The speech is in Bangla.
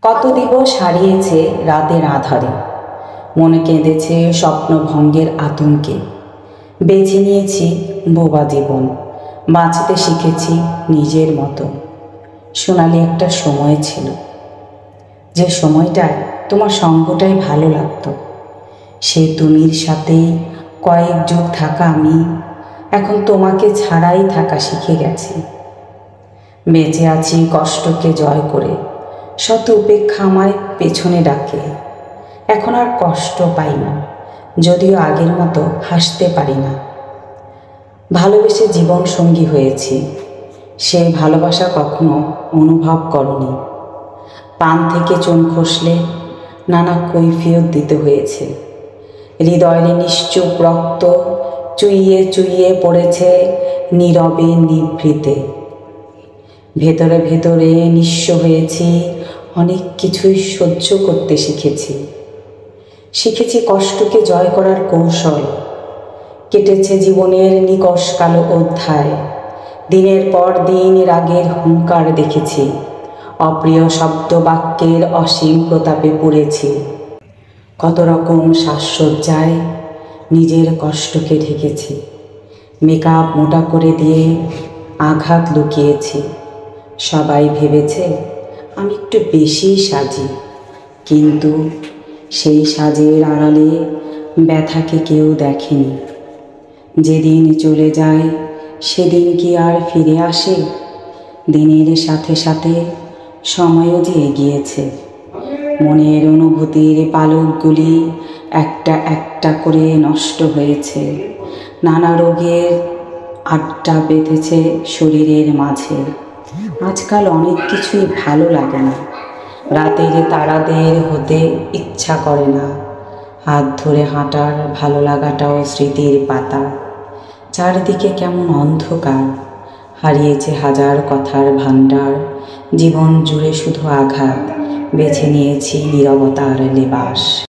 কত দিবস হারিয়েছে রাতের আধারে, মনে কেঁদেছে স্বপ্নভঙ্গের আতঙ্কে। বেছে নিয়েছি বোবা জীবন, বাঁচতে শিখেছি নিজের মতো। সোনালি একটা সময় ছিল, যে সময়টায় তোমার সঙ্গটাই ভালো লাগতো। সে তুমির সাথেই কয়েক যুগ থাকা আমি এখন তোমাকে ছাড়াই থাকা শিখে গেছি। বেঁচে আছি কষ্টকে জয় করে, শত উপেক্ষা আমায় পেছনে ডাকে। এখন আর কষ্ট পাই না, যদিও আগের মতো হাসতে পারি না। ভালোবেসে জীবন সঙ্গী হয়েছি, সেই ভালোবাসা কখনো অনুভব করনি। পান থেকে চুন খসলে নানা কৈফিয়ত দিতে হয়েছে। হৃদয়ের নিশ্চুপ রক্ত চুইয়ে চুইয়ে পড়েছে নীরবে নিভৃতে। ভেতরে ভেতরে নিঃস্ব হয়েছি, অনেক কিছুই সহ্য করতে শিখেছি কষ্টকে জয় করার কৌশল। কেটেছে জীবনের নিকষ কালো অধ্যায়। দিনের পর দিন রাগের হুঙ্কার দেখেছি, অপ্রিয় শব্দ বাক্যের অসীম প্রতাপে পড়েছি। কত রকম সাজসজ্জায় নিজের কষ্টকে ঢেকেছি। মেকআপ মোটা করে দিয়ে আঘাত লুকিয়েছি। সবাই ভেবেছে আমি একটু বেশি সাজি, কিন্তু সেই সাজের আড়ালে ব্যথাকে কেউ দেখেনি। যেদিন চলে যায় সেদিন কি আর ফিরে আসে? দিনের সাথে সাথে সময়ও যে এগিয়েছে। মনের অনুভূতির পালকগুলি একটা একটা করে নষ্ট হয়েছে। নানা রোগের আড্ডা বেঁধেছে শরীরের মাঝে। আজকাল অনেক কিছুই ভালো লাগে না। রাতের তারাদের হতে ইচ্ছা করে না। হাত ধরে হাঁটার ভালো লাগাটাও স্মৃতির পাতা। চারদিকে কেমন অন্ধকার, হারিয়েছে হাজার কথার ভাণ্ডার। জীবন জুড়ে শুধু আঘাত, বেছে নিয়েছি নীরবতার লেবাস।